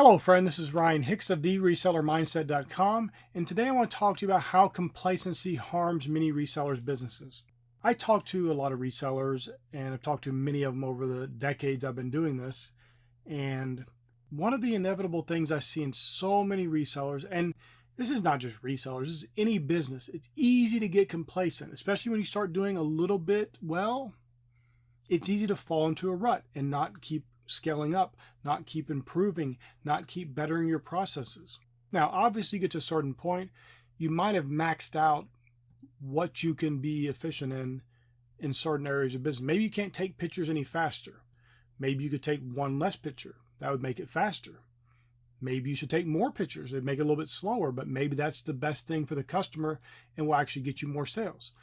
Hello, friend. This is Ryan Hicks of the resellermindset.com, and today I want to talk to you about how complacency harms many resellers' businesses. I talk to a lot of resellers, and I've talked to many of them over the decades I've been doing this. And one of the inevitable things I see in so many resellers, and this is not just resellers, this is any business, it's easy to get complacent, especially when you start doing a little bit well. It's easy to fall into a rut and not keep scaling up, not keep improving, not keep bettering your processes. Now, obviously, you get to a certain point, you might have maxed out what you can be efficient in certain areas of business. Maybe you can't take pictures any faster. Maybe you could take one less picture. That would make it faster. Maybe you should take more pictures. It'd make it a little bit slower, but maybe that's the best thing for the customer and will actually get you more sales.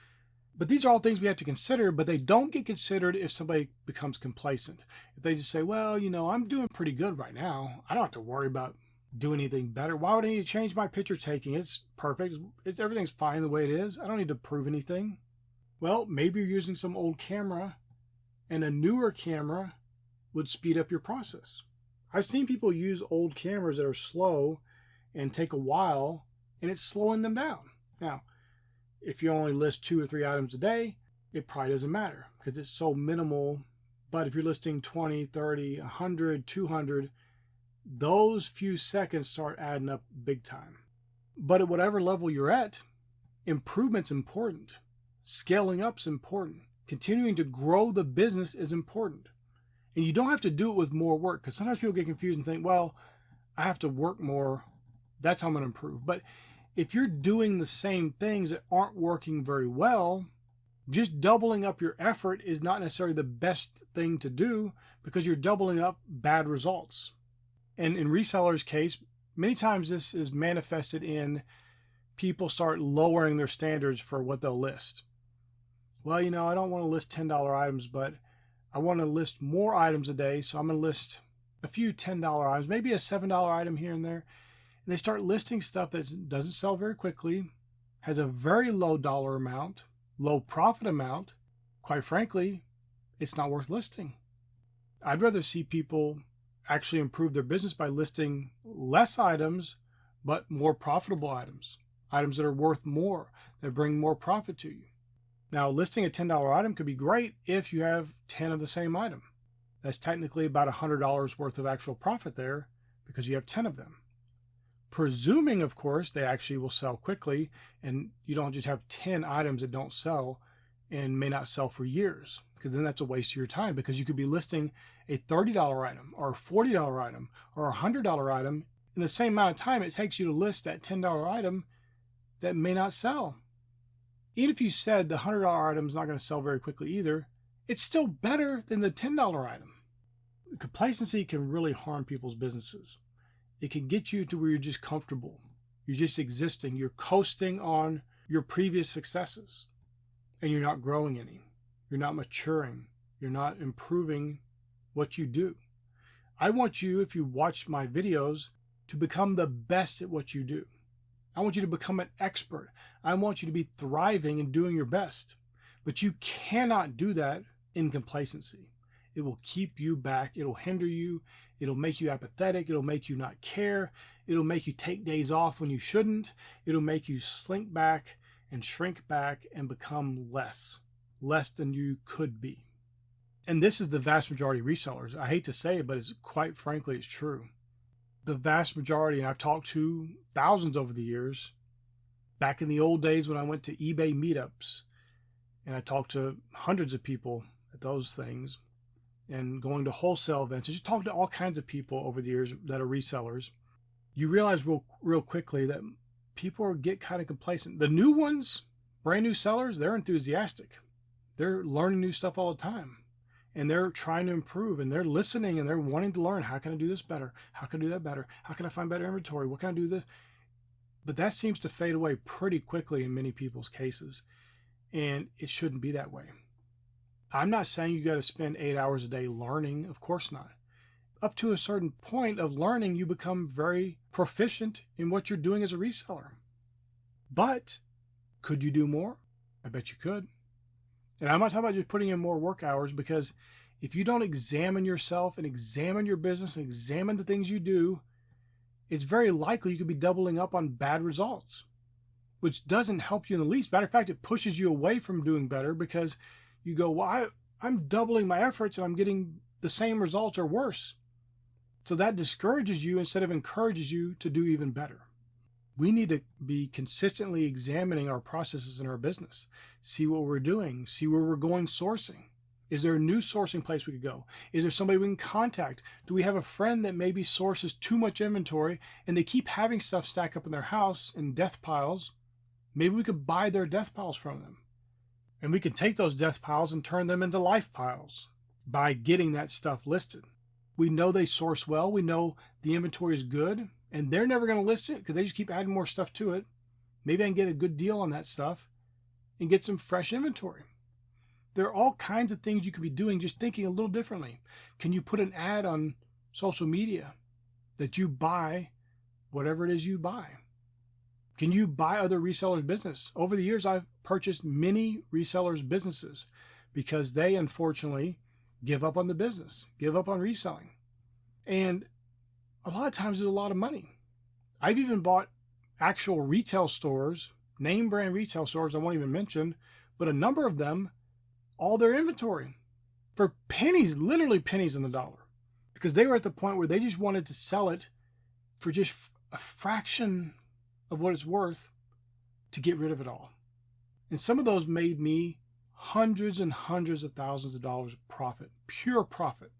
But these are all things we have to consider, but they don't get considered if somebody becomes complacent. If they just say, well, I'm doing pretty good right now. I don't have to worry about doing anything better. Why would I need to change my picture taking? It's perfect. Everything's fine the way it is. I don't need to prove anything. Well, maybe you're using some old camera and a newer camera would speed up your process. I've seen people use old cameras that are slow and take a while, and it's slowing them down. Now, if you only list 2 or 3 items a day, it probably doesn't matter because it's so minimal. But if you're listing 20, 30, 100, 200, those few seconds start adding up big time. But at whatever level you're at, improvement's important. Scaling up's important. Continuing to grow the business is important. And you don't have to do it with more work, because sometimes people get confused and think, well, I have to work more. That's how I'm going to improve. But if you're doing the same things that aren't working very well, just doubling up your effort is not necessarily the best thing to do because you're doubling up bad results. And in resellers' case, many times this is manifested in people start lowering their standards for what they'll list. Well, I don't want to list $10 items, but I want to list more items a day, so I'm going to list a few $10 items, maybe a $7 item here and there. And they start listing stuff that doesn't sell very quickly, has a very low dollar amount, low profit amount. Quite frankly, it's not worth listing. I'd rather see people actually improve their business by listing less items, but more profitable items, items that are worth more, that bring more profit to you. Now, listing a $10 item could be great if you have 10 of the same item. That's technically about $100 worth of actual profit there because you have 10 of them. Presuming, of course, they actually will sell quickly and you don't just have 10 items that don't sell and may not sell for years, because then that's a waste of your time, because you could be listing a $30 item or a $40 item or a $100 item in the same amount of time it takes you to list that $10 item that may not sell. Even if you said the $100 item is not going to sell very quickly either, it's still better than the $10 item. Complacency can really harm people's businesses. It can get you to where you're just comfortable. You're just existing. You're coasting on your previous successes and you're not growing any. You're not maturing. You're not improving what you do. I want you, if you watch my videos, to become the best at what you do. I want you to become an expert. I want you to be thriving and doing your best. But you cannot do that in complacency. It will keep you back. It'll hinder you. It'll make you apathetic. It'll make you not care. It'll make you take days off when you shouldn't. It'll make you slink back and shrink back and become less than you could be. And this is the vast majority of resellers. I hate to say it, but it's quite frankly, it's true. The vast majority, and I've talked to thousands over the years, back in the old days when I went to eBay meetups, and I talked to hundreds of people at those things, and going to wholesale events, and just talk to all kinds of people over the years that are resellers, you realize real quickly that people get kind of complacent. The new ones, brand new sellers, they're enthusiastic. They're learning new stuff all the time. And they're trying to improve, and they're listening, and they're wanting to learn. How can I do this better? How can I do that better? How can I find better inventory? What can I do this? But that seems to fade away pretty quickly in many people's cases. And it shouldn't be that way. I'm not saying you got to spend 8 hours a day learning. Of course not. Up to a certain point of learning, you become very proficient in what you're doing as a reseller. But could you do more? I bet you could. And I'm not talking about just putting in more work hours, because if you don't examine yourself and examine your business and examine the things you do, it's very likely you could be doubling up on bad results, which doesn't help you in the least. Matter of fact, it pushes you away from doing better because you go, well, I'm doubling my efforts and I'm getting the same results or worse. So that discourages you instead of encourages you to do even better. We need to be consistently examining our processes in our business, see what we're doing, see where we're going sourcing. Is there a new sourcing place we could go? Is there somebody we can contact? Do we have a friend that maybe sources too much inventory and they keep having stuff stack up in their house in death piles? Maybe we could buy their death piles from them. And we can take those death piles and turn them into life piles by getting that stuff listed. We know they source well. We know the inventory is good, and they're never going to list it because they just keep adding more stuff to it. Maybe I can get a good deal on that stuff and get some fresh inventory. There are all kinds of things you can be doing, just thinking a little differently. Can you put an ad on social media that you buy whatever it is you buy? Can you buy other resellers' business? Over the years, I've purchased many resellers' businesses because they unfortunately give up on the business, give up on reselling. And a lot of times there's a lot of money. I've even bought actual retail stores, name brand retail stores I won't even mention, but a number of them, all their inventory for pennies, literally pennies on the dollar, because they were at the point where they just wanted to sell it for just a fraction of what it's worth to get rid of it all. And some of those made me hundreds and hundreds of thousands of dollars of profit, pure profit.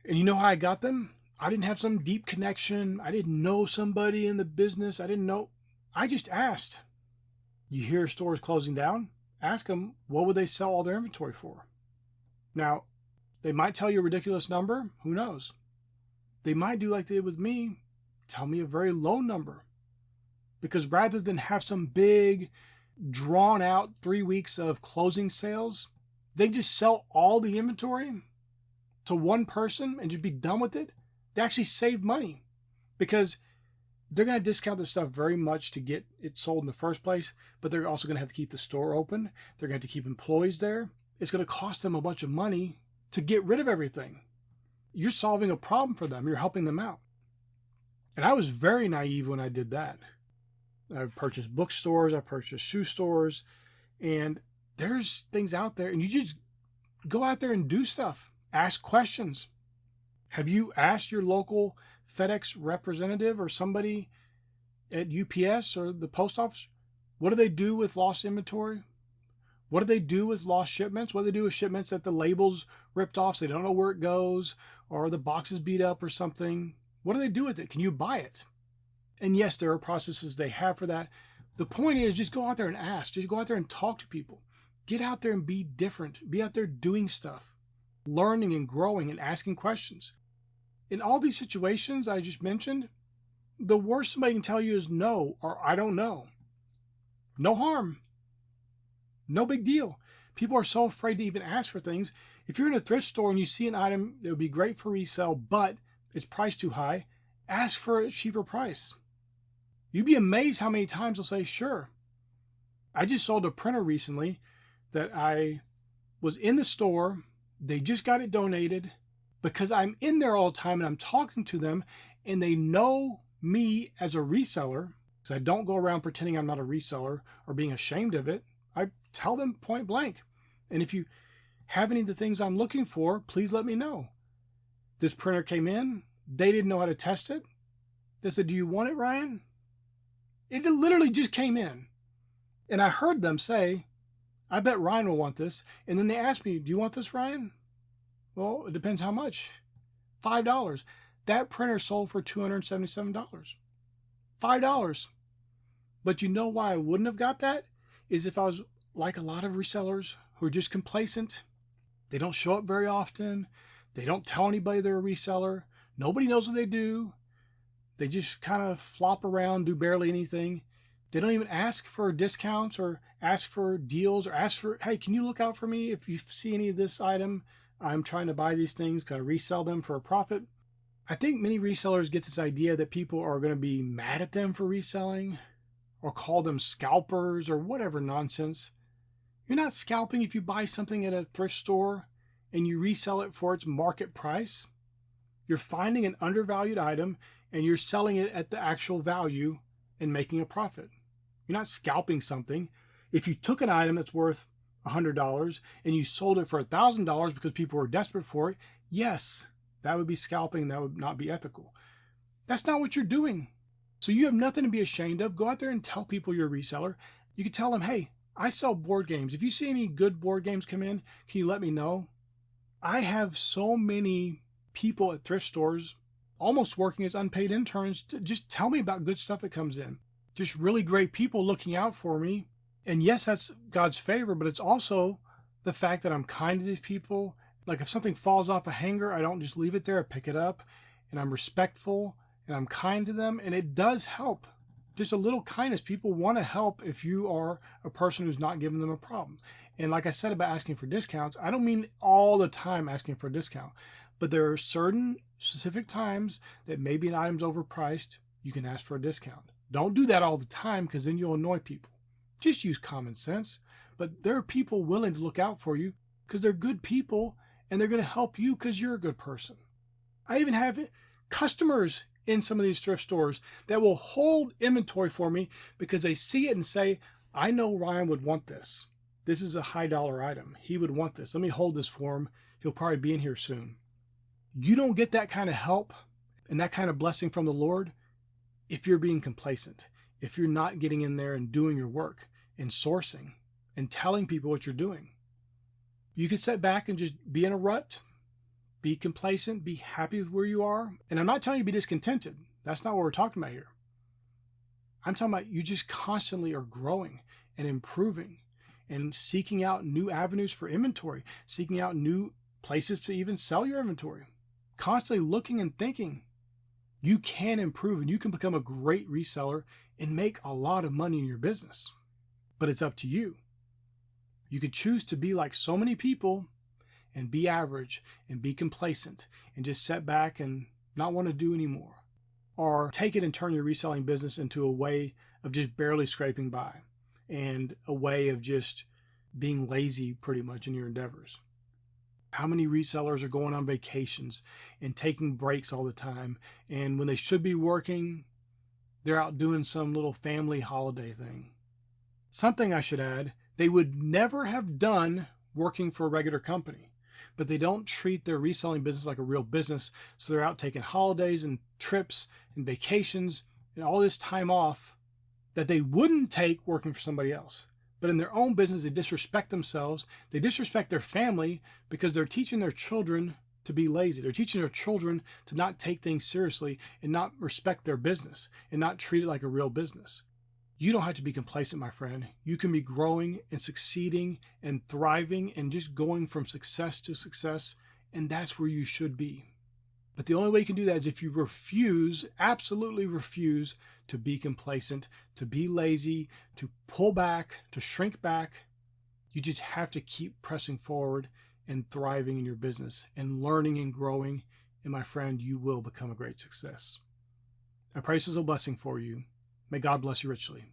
And you know how I got them? I didn't have some deep connection. I didn't know somebody in the business. I just asked. You hear stores closing down? Ask them, what would they sell all their inventory for? Now, they might tell you a ridiculous number. Who knows? They might do like they did with me, tell me a very low number. Because rather than have some big, drawn out 3 weeks of closing sales, they just sell all the inventory to one person and just be done with it. They actually save money because they're going to discount this stuff very much to get it sold in the first place, but they're also going to have to keep the store open. They're going to have to keep employees there. It's going to cost them a bunch of money to get rid of everything. You're solving a problem for them. You're helping them out. And I was very naive when I did that. I purchased bookstores, I purchased shoe stores, and there's things out there, and you just go out there and do stuff. Ask questions. Have you asked your local FedEx representative or somebody at UPS or the post office, what do they do with lost inventory? What do they do with lost shipments? What do they do with shipments that the label's ripped off so they don't know where it goes, or the box is beat up or something? What do they do with it? Can you buy it? And yes, there are processes they have for that. The point is, just go out there and ask. Just go out there and talk to people. Get out there and be different. Be out there doing stuff, learning and growing and asking questions. In all these situations I just mentioned, the worst somebody can tell you is no, or I don't know. No harm. No big deal. People are so afraid to even ask for things. If you're in a thrift store and you see an item that would be great for resale, but it's priced too high, ask for a cheaper price. You'd be amazed how many times they'll say, sure. I just sold a printer recently that I was in the store. They just got it donated because I'm in there all the time and I'm talking to them and they know me as a reseller, because I don't go around pretending I'm not a reseller or being ashamed of it. I tell them point blank. And if you have any of the things I'm looking for, please let me know. This printer came in. They didn't know how to test it. They said, do you want it, Ryan? It literally just came in. And I heard them say, I bet Ryan will want this. And then they asked me, do you want this, Ryan? Well, it depends how much. $5. That printer sold for $277. $5. But you know why I wouldn't have got that? Is if I was like a lot of resellers who are just complacent. They don't show up very often. They don't tell anybody they're a reseller. Nobody knows what they do. They just kind of flop around, do barely anything. They don't even ask for discounts or ask for deals or ask for, hey, can you look out for me if you see any of this item? I'm trying to buy these things. Can I resell them for a profit? I think many resellers get this idea that people are going to be mad at them for reselling or call them scalpers or whatever nonsense. You're not scalping if you buy something at a thrift store and you resell it for its market price. You're finding an undervalued item and you're selling it at the actual value and making a profit. You're not scalping something. If you took an item that's worth $100 and you sold it for $1,000 because people were desperate for it, yes, that would be scalping. That would not be ethical. That's not what you're doing. So you have nothing to be ashamed of. Go out there and tell people you're a reseller. You can tell them, hey, I sell board games. If you see any good board games come in, can you let me know? I have so many people at thrift stores almost working as unpaid interns to just tell me about good stuff that comes in. Just really great people looking out for me. And yes, that's God's favor, but it's also the fact that I'm kind to these people. Like if something falls off a hanger, I don't just leave it there. I pick it up and I'm respectful and I'm kind to them. And it does help. Just a little kindness. People want to help if you are a person who's not giving them a problem. And like I said about asking for discounts, I don't mean all the time asking for a discount, but there are certain specific times that maybe an item's overpriced, you can ask for a discount. Don't do that all the time because then you'll annoy people. Just use common sense. But there are people willing to look out for you because they're good people and they're going to help you because you're a good person. I even have customers in some of these thrift stores that will hold inventory for me because they see it and say, I know Ryan would want this. This is a high dollar item. He would want this. Let me hold this for him. He'll probably be in here soon. You don't get that kind of help and that kind of blessing from the Lord if you're being complacent, if you're not getting in there and doing your work and sourcing and telling people what you're doing. You can sit back and just be in a rut, be complacent, be happy with where you are. And I'm not telling you to be discontented. That's not what we're talking about here. I'm talking about you just constantly are growing and improving and seeking out new avenues for inventory, seeking out new places to even sell your inventory, constantly looking and thinking. You can improve and you can become a great reseller and make a lot of money in your business. But it's up to you. You could choose to be like so many people and be average and be complacent and just sit back and not want to do anymore. Or take it and turn your reselling business into a way of just barely scraping by and a way of just being lazy pretty much in your endeavors. How many resellers are going on vacations and taking breaks all the time? And when they should be working, they're out doing some little family holiday thing. Something I should add, they would never have done working for a regular company, but they don't treat their reselling business like a real business. So they're out taking holidays and trips and vacations and all this time off that they wouldn't take working for somebody else. But in their own business, they disrespect themselves. They disrespect their family because they're teaching their children to be lazy. They're teaching their children to not take things seriously and not respect their business and not treat it like a real business. You don't have to be complacent, my friend. You can be growing and succeeding and thriving and just going from success to success. And that's where you should be. But the only way you can do that is if you refuse, absolutely refuse to be complacent, to be lazy, to pull back, to shrink back. You just have to keep pressing forward and thriving in your business and learning and growing. And my friend, you will become a great success. I pray this is a blessing for you. May God bless you richly.